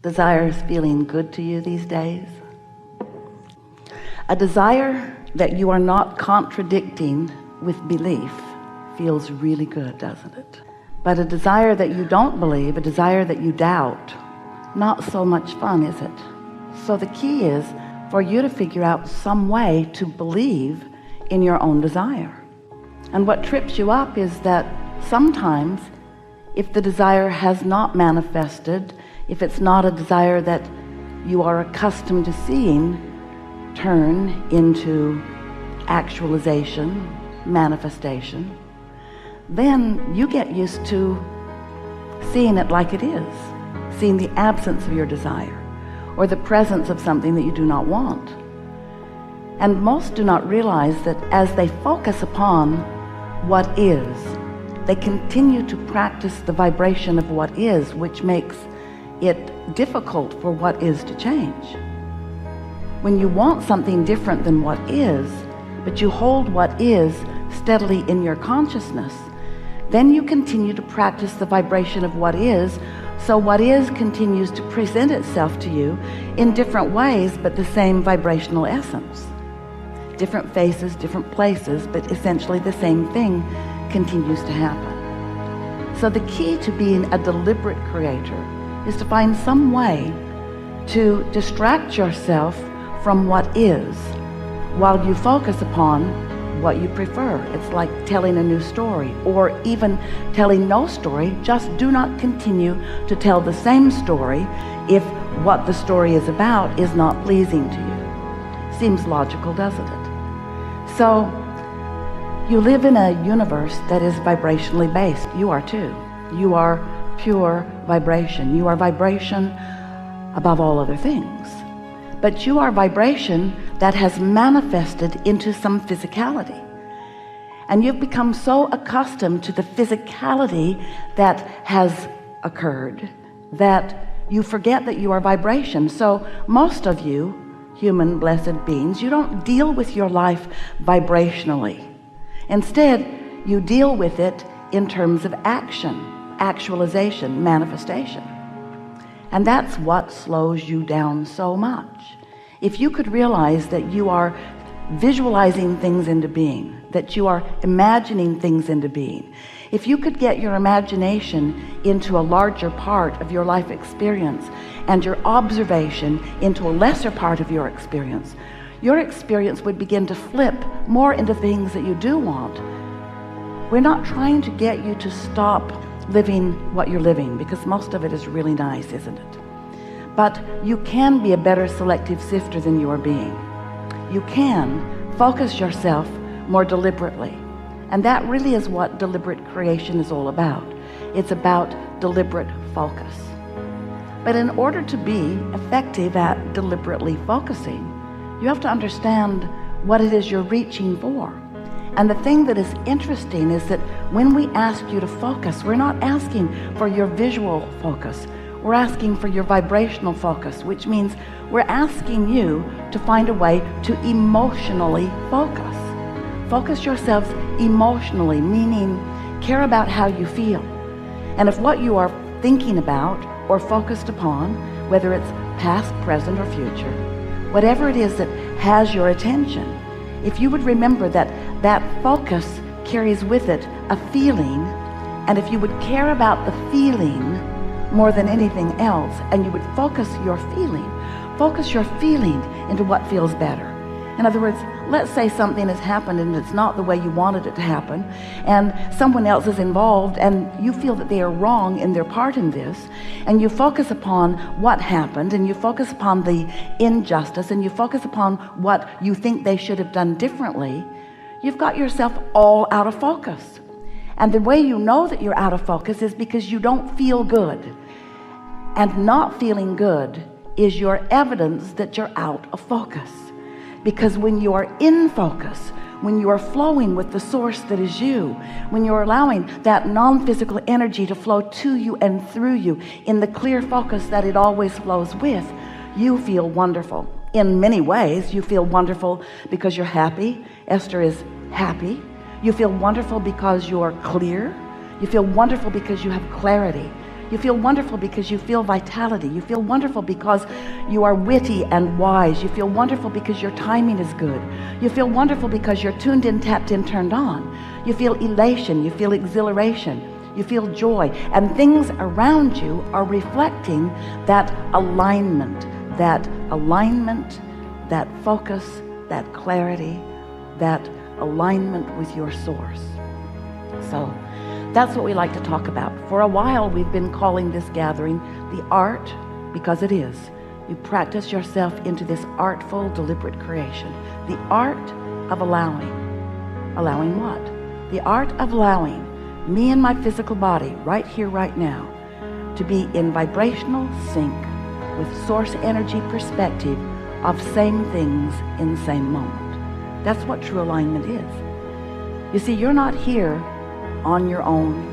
Desire is feeling good to you these days? A desire that you are not contradicting with belief feels really good, doesn't it? But a desire that you don't believe, a desire that you doubt, not so much fun, is it? So the key is for you to figure out some way to believe in your own desire. And what trips you up is that sometimes if the desire has not manifested, if it's not a desire that you are accustomed to seeing turn into actualization, manifestation, then you get used to seeing it like it is, seeing the absence of your desire or the presence of something that you do not want. And most do not realize that as they focus upon what is, they continue to practice the vibration of what is, which makes it difficult for what is to change. When you want something different than what is, but you hold what is steadily in your consciousness, then you continue to practice the vibration of what is, so what is continues to present itself to you in different ways, but the same vibrational essence. Different faces, different places, but essentially the same thing continues to happen. So the key to being a deliberate creator is to find some way to distract yourself from what is while you focus upon what you prefer. It's like telling a new story, or even telling no story. Just do not continue to tell the same story if what the story is about is not pleasing to you. Seems logical, doesn't it? So you live in a universe that is vibrationally based. You are too. You are pure vibration. You are vibration above all other things. But you are vibration that has manifested into some physicality. And you've become so accustomed to the physicality that has occurred that you forget that you are vibration. So most of you, human blessed beings, you don't deal with your life vibrationally. Instead, you deal with it in terms of action, actualization, manifestation. And that's what slows you down so much. If you could realize that you are visualizing things into being, that you are imagining things into being, if you could get your imagination into a larger part of your life experience and your observation into a lesser part of your experience would begin to flip more into things that you do want. We're not trying to get you to stop living what you're living, because most of it is really nice, isn't it? But you can be a better selective sifter than you are being. You can focus yourself more deliberately. And that really is what deliberate creation is all about. It's about deliberate focus. But in order to be effective at deliberately focusing, you have to understand what it is you're reaching for. And the thing that is interesting is that when we ask you to focus, we're not asking for your visual focus. We're asking for your vibrational focus, which means we're asking you to find a way to emotionally focus. Focus yourselves emotionally, meaning care about how you feel. And if what you are thinking about or focused upon, whether it's past, present, or future, whatever it is that has your attention, if you would remember that that focus carries with it a feeling, and if you would care about the feeling more than anything else, and you would focus your feeling into what feels better. In other words, let's say something has happened and it's not the way you wanted it to happen, and someone else is involved and you feel that they are wrong in their part in this, and you focus upon what happened, and you focus upon the injustice, and you focus upon what you think they should have done differently. You've got yourself all out of focus. And the way you know that you're out of focus is because you don't feel good. And not feeling good is your evidence that you're out of focus. Because when you are in focus, when you are flowing with the source that is you, when you're allowing that non-physical energy to flow to you and through you in the clear focus that it always flows with, you feel wonderful. In many ways, you feel wonderful because you're happy. Esther is happy. You feel wonderful because you're clear. You feel wonderful because you have clarity. You feel wonderful because you feel vitality. You feel wonderful because you are witty and wise. You feel wonderful because your timing is good. You feel wonderful because you're tuned in, tapped in, turned on. You feel elation. You feel exhilaration. You feel joy. And things around you are reflecting that alignment, that focus, that clarity, that alignment with your source. So that's what we like to talk about. For a while, we've been calling this gathering the art, because it is. You practice yourself into this artful, deliberate creation. The art of allowing. Allowing what? The art of allowing me and my physical body, right here, right now, to be in vibrational sync with source energy perspective of same things in the same moment. That's what true alignment is. You see, you're not here on your own,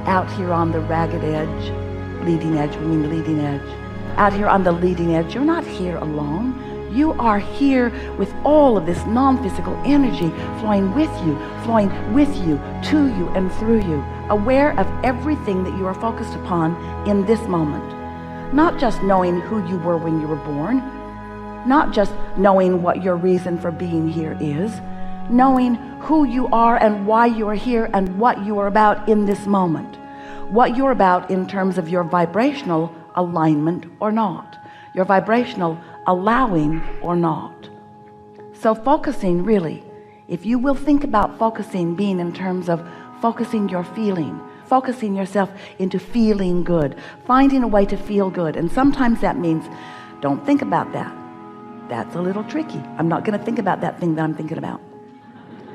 out here on the ragged edge, leading edge, we mean leading edge, out here on the leading edge. You're not here alone. You are here with all of this non-physical energy flowing with you, to you, and through you, aware of everything that you are focused upon in this moment. Not just knowing who you were when you were born, not just knowing what your reason for being here is, knowing who you are and why you are here and what you are about in this moment. What you're about in terms of your vibrational alignment or not. Your vibrational allowing or not. So focusing, really, if you will think about focusing being in terms of focusing your feeling, focusing yourself into feeling good, finding a way to feel good. And sometimes that means don't think about that. That's a little tricky. I'm not going to think about that thing that I'm thinking about.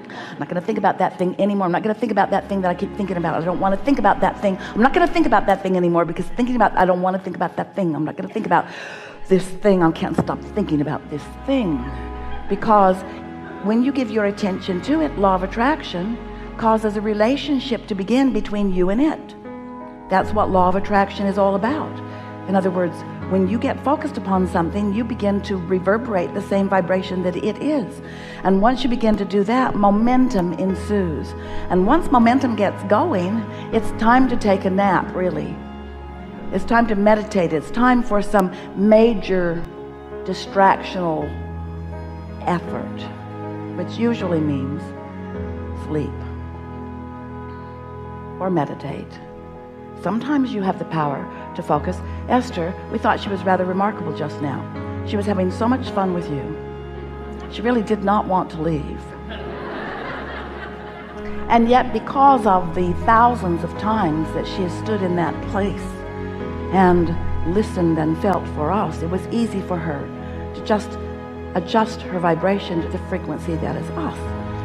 I'm not going to think about that thing anymore. I'm not going to think about that thing that I keep thinking about. I don't want to think about that thing. I'm not going to think about that thing anymore because I don't want to think about that thing. I'm not going to think about this thing. I can't stop thinking about this thing. Because when you give your attention to it, law of attraction causes a relationship to begin between you and it. That's what law of attraction is all about. In other words, when you get focused upon something, you begin to reverberate the same vibration that it is. And once you begin to do that, momentum ensues. And once momentum gets going, it's time to take a nap, really. It's time to meditate. It's time for some major distractional effort, which usually means sleep or meditate. Sometimes you have the power to focus. Esther, we thought she was rather remarkable just now. She was having so much fun with you. She really did not want to leave. And yet, because of the thousands of times that she has stood in that place and listened and felt for us, it was easy for her to just adjust her vibration to the frequency that is us.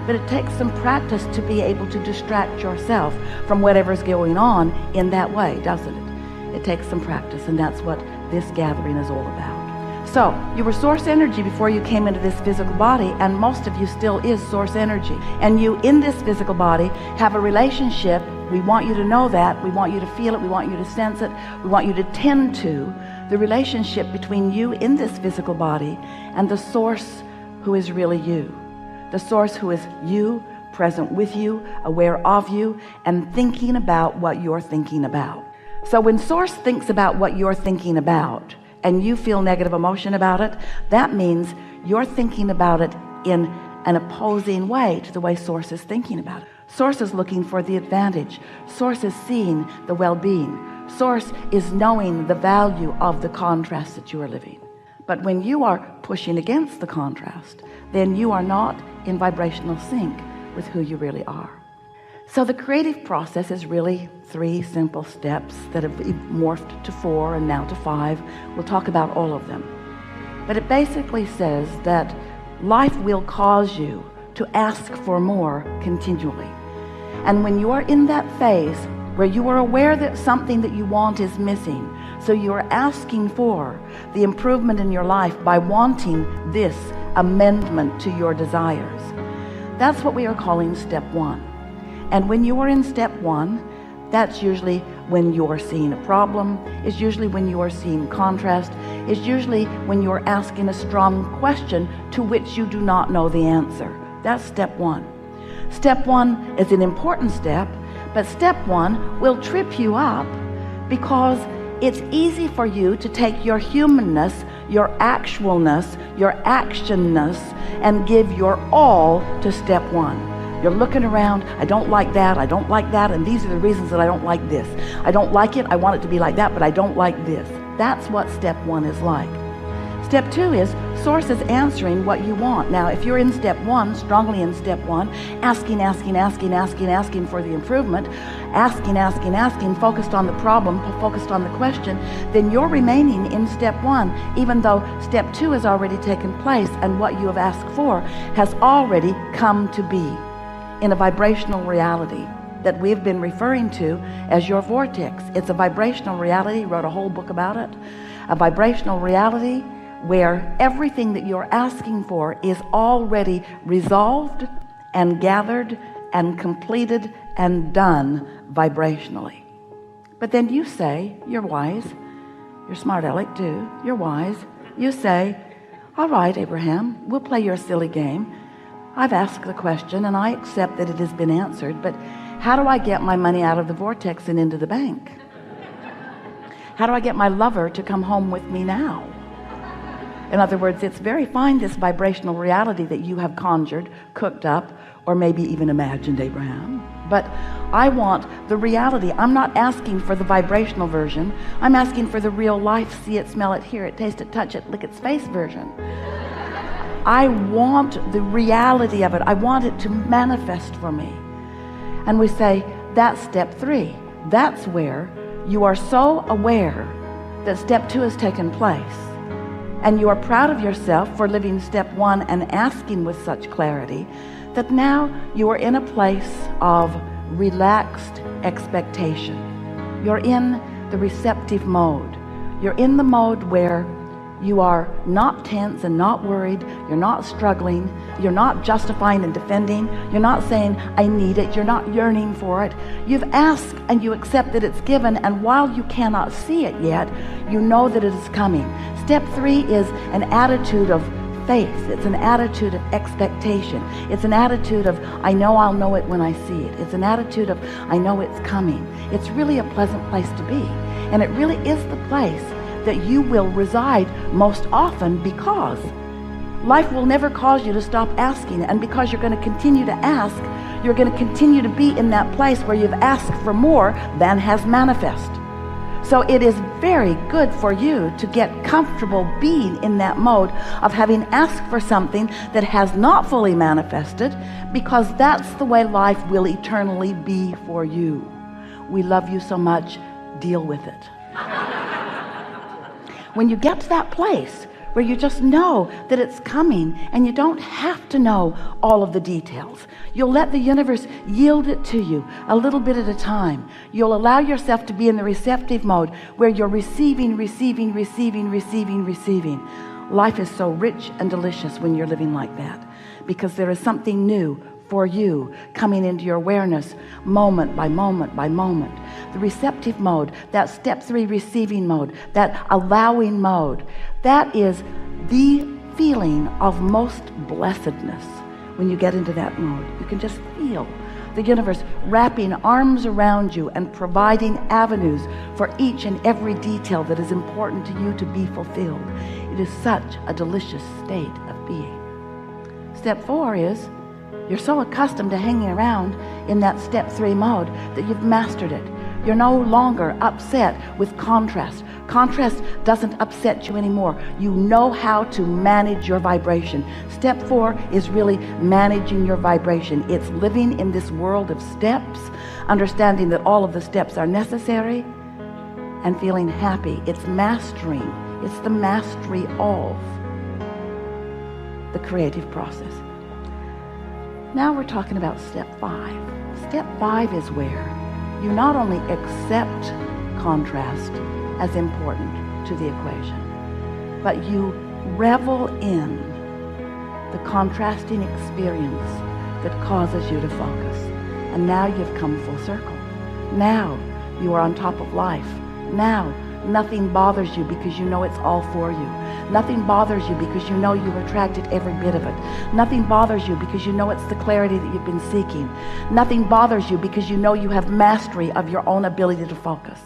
But it takes some practice to be able to distract yourself from whatever's going on in that way, doesn't it? It takes some practice, and that's what this gathering is all about. So, you were source energy before you came into this physical body, and most of you still is source energy. And you, in this physical body, have a relationship. We want you to know that. We want you to feel it. We want you to sense it. We want you to tend to the relationship between you in this physical body and the source who is really you. The source who is you, present with you, aware of you, and thinking about what you're thinking about. So when source thinks about what you're thinking about, and you feel negative emotion about it, that means you're thinking about it in an opposing way to the way source is thinking about it. Source is looking for the advantage. Source is seeing the well-being. Source is knowing the value of the contrast that you are living. But when you are pushing against the contrast, then you are not in vibrational sync with who you really are. So the creative process is really 3 simple steps that have morphed to 4 and now to 5. We'll talk about all of them. But it basically says that life will cause you to ask for more continually. And when you are in that phase where you are aware that something that you want is missing, so you are asking for the improvement in your life by wanting this amendment to your desires. That's what we are calling step 1. And when you are in step 1, that's usually when you're seeing a problem, it's usually when you are seeing contrast, it's usually when you're asking a strong question to which you do not know the answer. That's step 1. Step 1 is an important step, but step 1 will trip you up because it's easy for you to take your humanness, your actualness, your actionness, and give your all to step one. You're looking around, I don't like that, and these are the reasons that I don't like this. I don't like it, I want it to be like that, but I don't like this. That's what step one is like. Step two is Source is answering what you want. Now, if you're in step one, strongly in step one, asking for the improvement, asking, focused on the problem, focused on the question, then you're remaining in step one, even though step two has already taken place and what you have asked for has already come to be in a vibrational reality that we've been referring to as your vortex. It's a vibrational reality, wrote a whole book about it, a vibrational reality where everything that you're asking for is already resolved and gathered and completed and done vibrationally. But then you say, you're wise, you're smart aleck too, you're wise, you say, all right, Abraham, we'll play your silly game. I've asked the question and I accept that it has been answered, but how do I get my money out of the vortex and into the bank? How do I get my lover to come home with me now? In other words, it's very fine, this vibrational reality that you have conjured, cooked up, or maybe even imagined, Abraham. But I want the reality. I'm not asking for the vibrational version. I'm asking for the real life, see it, smell it, hear it, taste it, touch it, lick its face version. I want the reality of it. I want it to manifest for me. And we say, that's step three. That's where you are so aware that step two has taken place. And you are proud of yourself for living step one and asking with such clarity that now you are in a place of relaxed expectation. You're in the receptive mode. You're in the mode where you are not tense and not worried. You're not struggling. You're not justifying and defending. You're not saying, I need it. You're not yearning for it. You've asked and you accept that it's given, and while you cannot see it yet, you know that it is coming. Step three is an attitude of faith. It's an attitude of expectation. It's an attitude of, I know I'll know it when I see it. It's an attitude of, I know it's coming. It's really a pleasant place to be. And it really is the place that you will reside most often, because life will never cause you to stop asking, and because you're going to continue to ask, you're going to continue to be in that place where you've asked for more than has manifest. So it is very good for you to get comfortable being in that mode of having asked for something that has not fully manifested, because that's the way life will eternally be for you. We love you so much, deal with it. When you get to that place where you just know that it's coming and you don't have to know all of the details, you'll let the universe yield it to you a little bit at a time. You'll allow yourself to be in the receptive mode where you're receiving. Life is so rich and delicious when you're living like that, because there is something new for you coming into your awareness moment by moment by moment. The receptive mode, that step three receiving mode, that allowing mode, that is the feeling of most blessedness. When you get into that mode, you can just feel the universe wrapping arms around you and providing avenues for each and every detail that is important to you to be fulfilled. It is such a delicious state of being. Step four is, you're so accustomed to hanging around in that step three mode that you've mastered it. You're no longer upset with contrast. Contrast doesn't upset you anymore. You know how to manage your vibration. Step four is really managing your vibration. It's living in this world of steps, understanding that all of the steps are necessary, and feeling happy. It's mastering. It's the mastery of the creative process. Now we're talking about step five. Step five is where you not only accept contrast as important to the equation, but you revel in the contrasting experience that causes you to focus. And now you've come full circle. Now you are on top of life. Now nothing bothers you because you know it's all for you. Nothing bothers you because you know you attracted every bit of it. Nothing bothers you because you know it's the clarity that you've been seeking. Nothing bothers you because you know you have mastery of your own ability to focus.